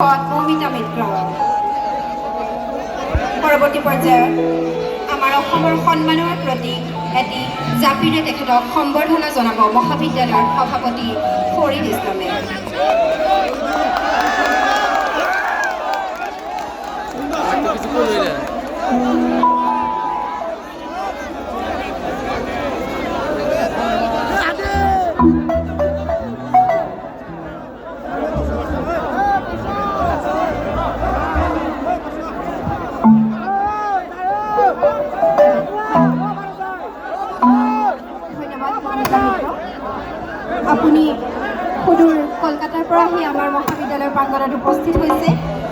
মৌমিতা মিত্ৰ পৰৱৰ্তী পৰ্যায়ত আমাৰ অসমৰ সন্মানৰ প্ৰতি এটি জাপিৰে তেখেতক সম্বৰ্ধনা জনাব মহাবিদ্যালয়ৰ সভাপতি ফৰিদ ইছলামে। আপুনি সুদূৰ কলকাতাৰ পৰা আহি আমাৰ মহাবিদ্যালয়ৰ প্ৰাংগণত উপস্থিত হৈছে,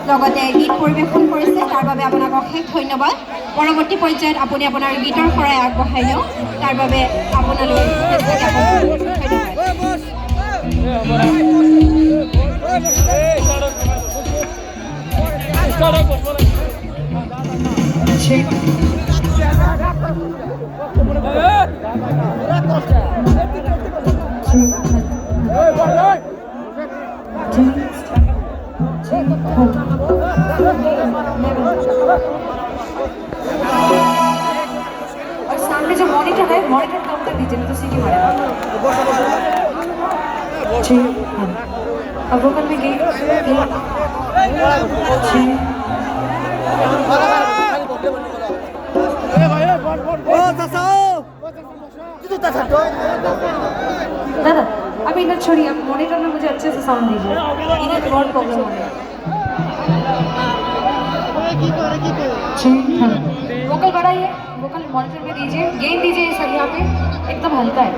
লগতে গীত পৰিৱেশন কৰিছে, তাৰ বাবে আপোনাক অশেষ ধন্যবাদ। পৰৱৰ্তী পৰ্যায়ত আপুনি আপোনাৰ গীতৰ শৰাই আগবঢ়াই দিয়ক, তাৰ বাবে আপোনালৈ और सामने जो मॉनिटर है, मॉनिटर कम कर दीजिए, नहीं तो सीटी मारेगा। अब वोकल में गई दादा अभी इधर छोड़िए, आप मॉनिटर में मुझे अच्छे से साउंड दीजिए, इधर बहुत प्रॉब्लम हो रहा है। वोकल बढ़ाइए, वोकल मॉनिटर में दीजिए, गेन दीजिए सर, यहाँ पे एकदम हल्का है।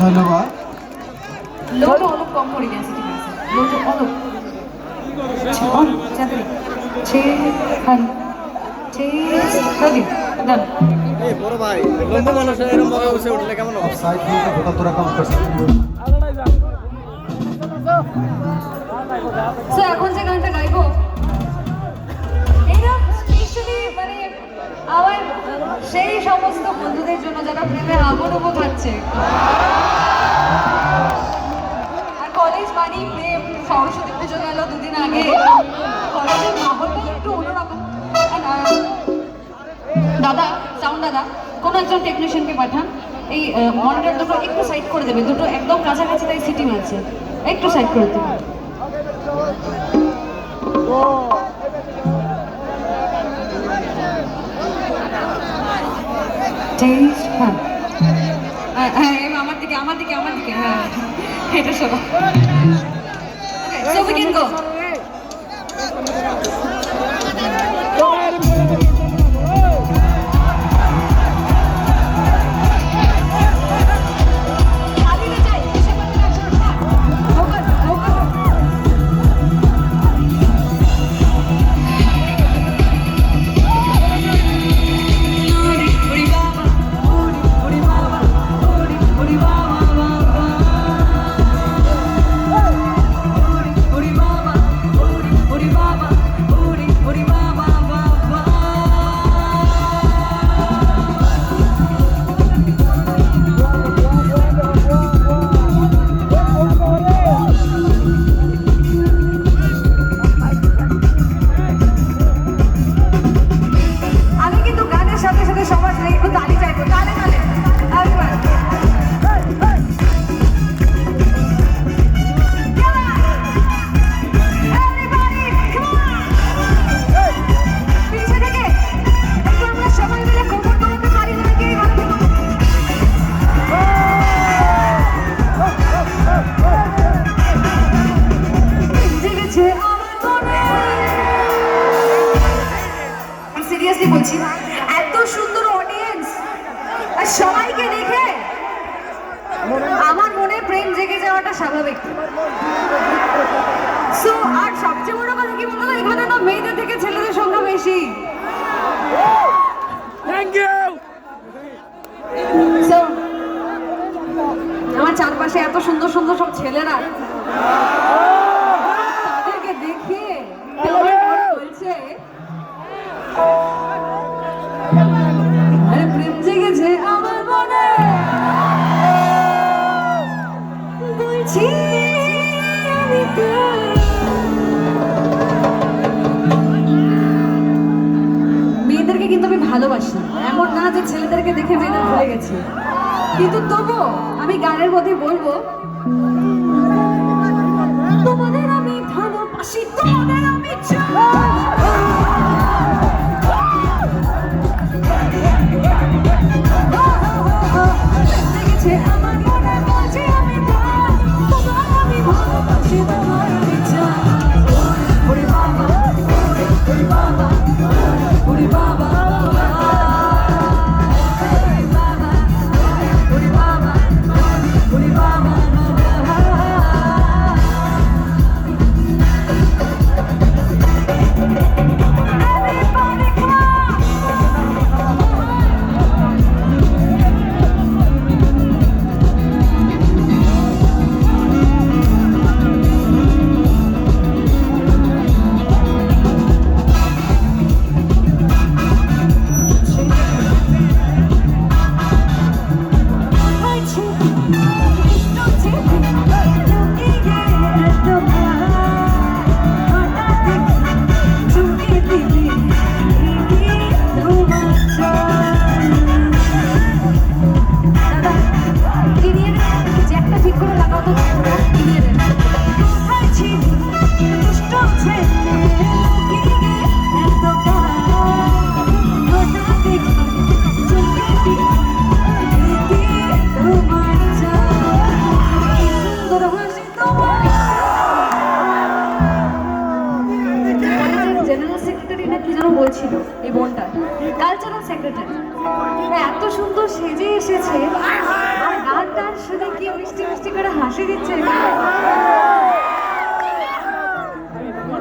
ধন্যবাদ। लो तो अलग कम पड़ी डेंसिटी में से, लो तो अलग ऑन जाते डन। এই বড় ভাই লম্বা মানুষ এরকম ভাবে বসে উঠলে কেমন হবে? সাইড থেকে গোটা তোরা কাউন্ট করছে। সো এখন যে গানটা গাইবো এটা স্পেশালি মানে আমার সেই সমস্ত বন্ধুদের জন্য যারা প্রেমে আগুন খাচ্ছে। আর কলেজ মানে প্রেম, সরস্বতী পুজো গেল দুদিন আগে, কলেজের মাহলটা একটু অন্যরকম। দাদা সাউন্ড দাদা, কোনো একজন টেকনিশিয়ানকে পাঠান, এই মনিটর দুটো একটু সাইড করে দেবে, দুটো একদম কাছাকাছি তাই সিটি মারছে, একটু সাইড করে দেবে। হ্যাঁ আমার দিকে আমার দিকে আমার দিকে, হ্যাঁ এটা শোনো। So we can go. বলছি এত সুন্দর অডিয়েন্স আর সবাইকে দেখে আমার মনে প্রেম জেগে যাওয়াটা স্বাভাবিক। সো আর সবচেয়ে বড় কথা কি বলতো, এখানে না মেয়েদের থেকে ছেলেদের সংখ্যা বেশি। Thank you. সো আমার চারপাশে এত সুন্দর সুন্দর সব ছেলেরা, তাদেরকে দেখে আমার মনে বলছে আরে প্রেম জেগেছে আমার মনে। হয়েছি আমি মেয়েদেরকে কিন্তু আমি ভালোবাসি, এমন না যে ছেলেদেরকে দেখে মেয়েদের ভুলে গেছি, কিন্তু তবু আমি গানের মধ্যে বলবো তোমাদের আমি ভালোবাসি, তোমাদের আমি দেখেছে আমার মনের মাঝে আমি তোমার আমি ভালোবাসি, তোমার আমি চাই। ওরে বাবা, ওরে বাবা, ওরে বাবা, ওরে বাবা, ওরে বাবা। জেনারেল সেক্রেটারি না কি যেন বলছিল এই বোনটা, কালচারাল সেক্রেটারি, এত সুন্দর সেজে এসেছে আর গানটা শুনে কি মিষ্টি মিষ্টি করে হাসি দিচ্ছে।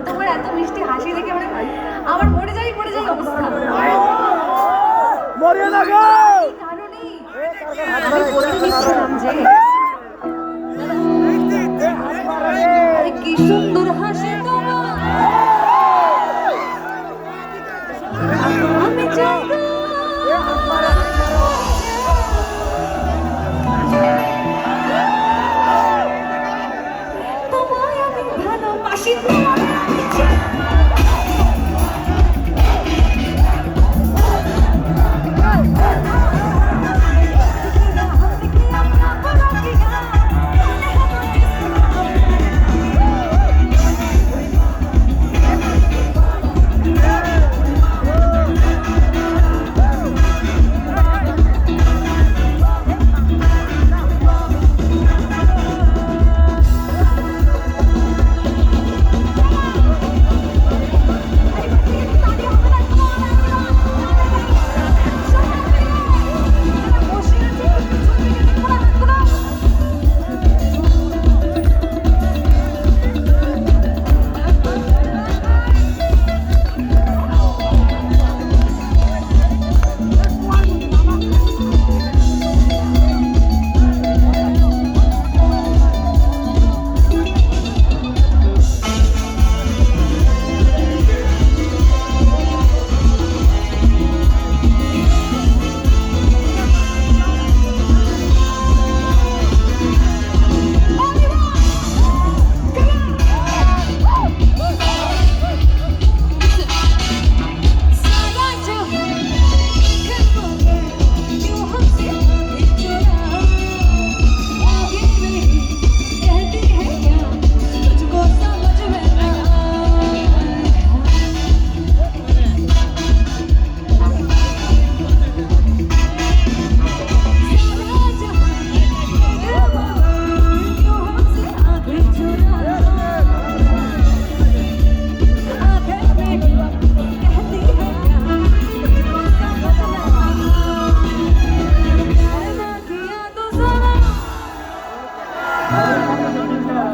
তোমার এত মিষ্টি হাসি দেখে মানে আমার মরে যাই অবস্থা। এই কারণেই আমি বলে দিচ্ছিলাম যে আরে কি সুন্দর হাসি তোমার, আমি চাই তোমায় আমি ভালোবাসি, তোমায় আমি চাই।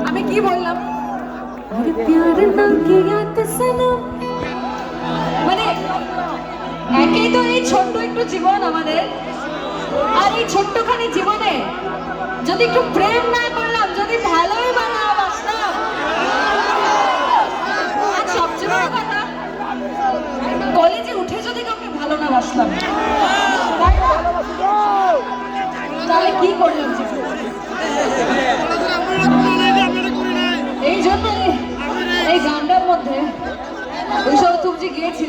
আমি কি বললাম, মানে একেই তো এই ছোট্ট একটু জীবন আমাদের, আর এই ছোট্টখানি জীবনে যদি একটু প্রেম না করলাম, যদি ভালোই বা না বাসলাম, আর সবচেয়ে বড় কথা কলেজে উঠে যদি কাউকে ভালো না বাসলাম, তাহলে কি করলাম?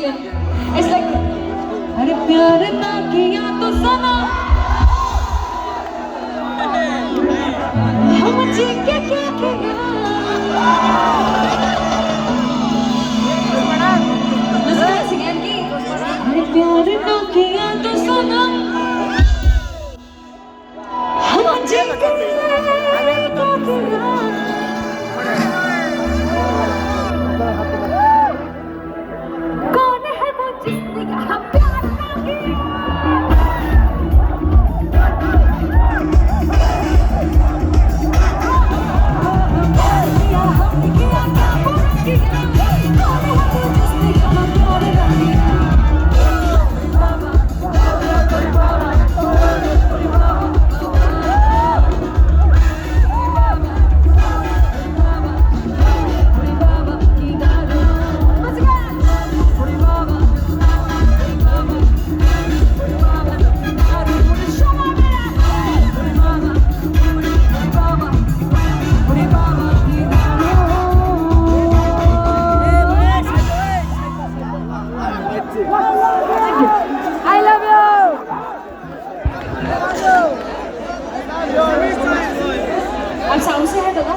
It's like अरे प्यार ना किया तो सनम